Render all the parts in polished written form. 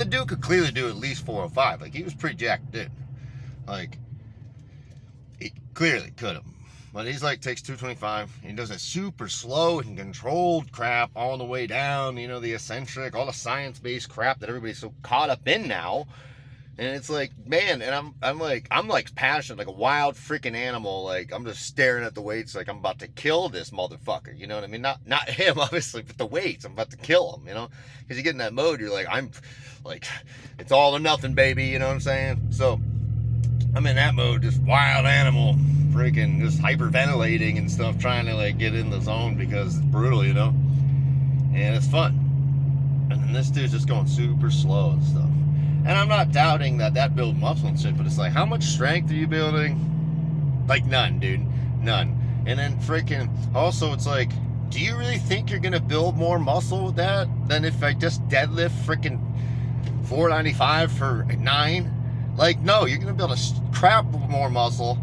the dude could clearly do at least 405. Like, he was pretty jacked dude. Like, he clearly could have. But he's like, takes 225. He does it super slow and controlled crap all the way down. You know, the eccentric, all the science-based crap that everybody's so caught up in now. And it's like, man, and I'm like passionate, like a wild freaking animal. Like, I'm just staring at the weights like I'm about to kill this motherfucker. You know what I mean? Not him, obviously, but the weights. I'm about to kill him, you know? Because you get in that mode, you're like, I'm like, it's all or nothing, baby. You know what I'm saying? So I'm in that mode, just wild animal, freaking just hyperventilating and stuff, trying to like get in the zone because it's brutal, you know? And it's fun. And then this dude's just going super slow and stuff. And I'm not doubting that build muscle and shit, but it's like, how much strength are you building? Like, none, dude. None. And then freaking, also, it's like, do you really think you're going to build more muscle with that than if I just deadlift freaking 495 for 9? Like, no, you're going to build a crap more muscle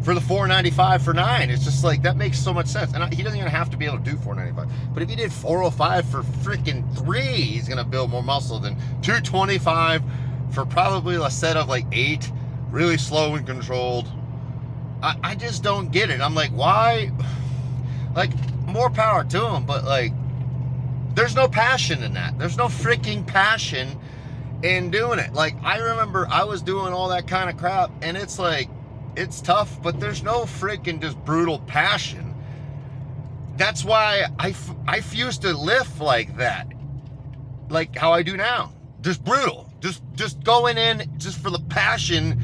for the 495 for 9. It's just like, that makes so much sense. And he doesn't even have to be able to do 495. But if he did 405 for freaking 3, he's going to build more muscle than 225 for probably a set of like 8, really slow and controlled. I just don't get it. I'm like, why? Like, more power to him, but like, there's no passion in that. There's no freaking passion in doing it. Like, I remember I was doing all that kind of crap, and it's like, it's tough, but there's no freaking just brutal passion. That's why I used to lift like that, like how I do now. Just brutal, just going in just for the passion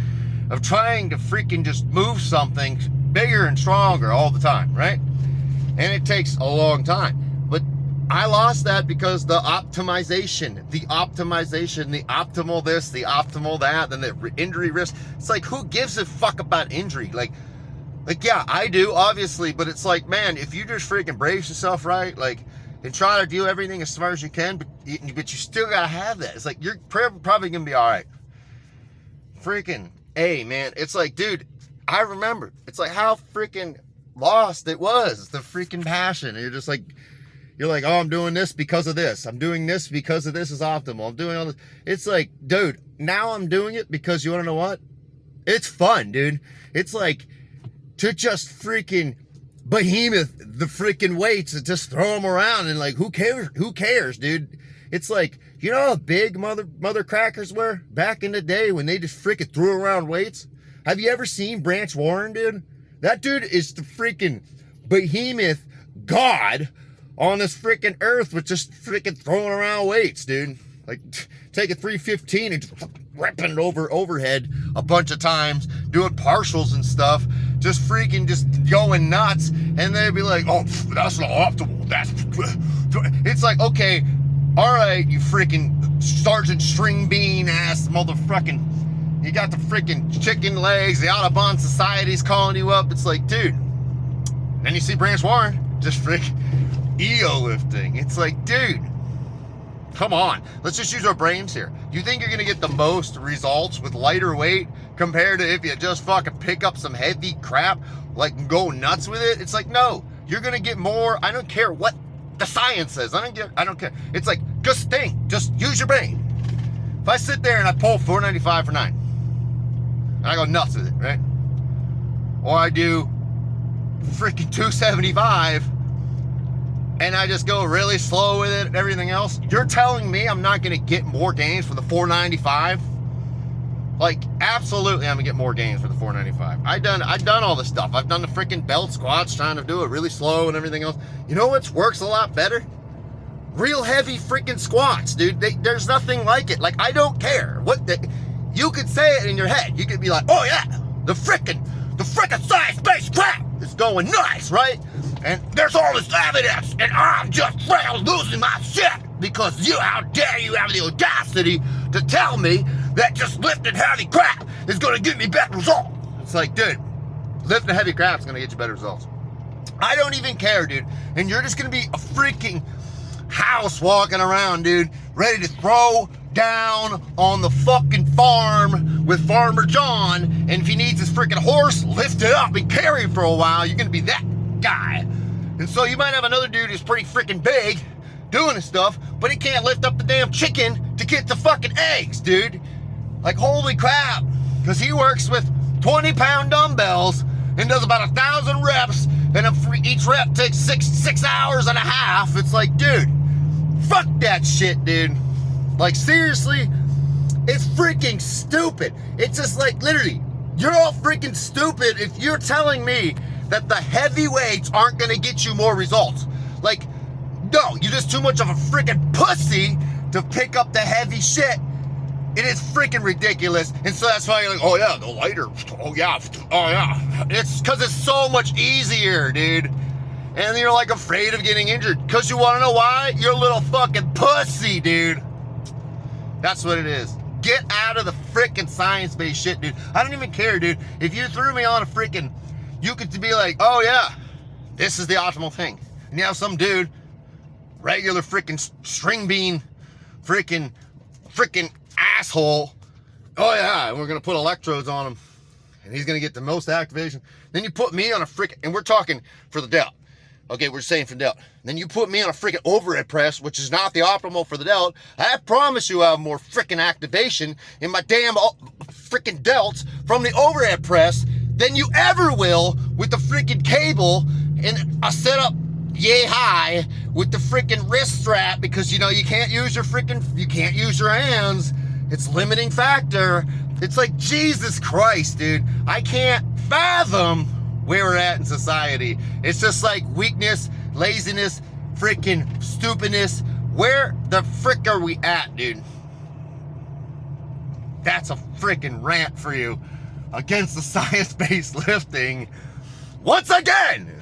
of trying to freaking just move something bigger and stronger all the time, right? And it takes a long time. But I lost that because the optimization, the optimal this, the optimal that, then the injury risk. It's like, who gives a fuck about injury? Like, yeah, I do, obviously, but it's like, man, if you just freaking brace yourself right, like, and try to do everything as smart as you can, but you still gotta have that. It's like, you're probably gonna be all right. Freaking A, man. It's like, dude, I remember. It's like how freaking lost it was, the freaking passion. And you're just like, oh, I'm doing this because of this. I'm doing this because of this is optimal. I'm doing all this. It's like, dude, now I'm doing it because you want to know what? It's fun, dude. It's like to just freaking behemoth the freaking weights and just throw them around and like, who cares, dude? It's like, you know how big mother crackers were back in the day when they just freaking threw around weights? Have you ever seen Branch Warren, dude? That dude is the freaking behemoth god on this freaking earth with just freaking throwing around weights, dude. Like, take a 315 and just repping it overhead a bunch of times, doing partials and stuff, just freaking just going nuts, and they'd be like, oh, that's not optimal. It's like, okay, all right, you freaking Sergeant String Bean ass motherfucking, you got the freaking chicken legs, the Audubon Society's calling you up. It's like, dude. Then you see Branch Warren just freaking ego lifting. It's like, dude, come on. Let's just use our brains here. You think you're going to get the most results with lighter weight compared to if you just fucking pick up some heavy crap, like go nuts with it? It's like, no, you're going to get more. I don't care what the science says. I don't care. It's like, just think, just use your brain. If I sit there and I pull 495 for 9, and I go nuts with it, right? Or I do freaking 275, and I just go really slow with it and everything else. You're telling me I'm not going to get more gains for the 495? Like, absolutely I'm going to get more gains for the 495. I've done all this stuff. I've done the freaking belt squats, trying to do it really slow and everything else. You know what works a lot better? Real heavy freaking squats, dude. There's nothing like it. Like, I don't care. You could say it in your head. You could be like, oh yeah, the freaking science-based crap is going nuts, right? And there's all this evidence, and I'm just losing my shit because how dare you have the audacity to tell me that just lifting heavy crap is going to give me better results. It's like, dude, lifting heavy crap is going to get you better results. I don't even care, dude. And you're just going to be a freaking house walking around, dude, ready to throw down on the fucking farm with Farmer John, and if he needs his freaking horse, lift it up and carry it for a while. You're gonna be that guy. And so you might have another dude who's pretty freaking big doing his stuff, but he can't lift up the damn chicken to get the fucking eggs, dude. Like, holy crap. Because he works with 20-pound dumbbells and does about 1,000 reps, and each rep takes six hours and a half. It's like, dude, fuck that shit, dude. Like, seriously, it's freaking stupid. It's just like, literally, you're all freaking stupid if you're telling me that the heavy weights aren't gonna get you more results. Like, no, you're just too much of a freaking pussy to pick up the heavy shit. It is freaking ridiculous. And so that's why you're like, oh yeah, the lighter, oh yeah. It's because it's so much easier, dude. And you're like afraid of getting injured. Because you want to know why? You're a little fucking pussy, dude. That's what it is. Get out of the freaking science-based shit, dude. I don't even care, dude. If you threw me on a freaking, you could be like, oh yeah, this is the optimal thing. And you have some dude, regular freaking string bean, freaking asshole. Oh yeah, and we're gonna put electrodes on him, and he's gonna get the most activation. Then you put me on a freaking, and we're talking for the delt. Okay, we're saying for delt. Then you put me on a freaking overhead press, which is not the optimal for the delt. I promise you I have more freaking activation in my damn freaking delts from the overhead press than you ever will with the freaking cable and a setup yay high with the freaking wrist strap, because you know you can't use your hands. It's limiting factor. It's like, Jesus Christ, dude. I can't fathom where we're at in society. It's just like weakness, laziness, freaking stupidness. Where the frick are we at, dude? That's a freaking rant for you against the science-based lifting once again.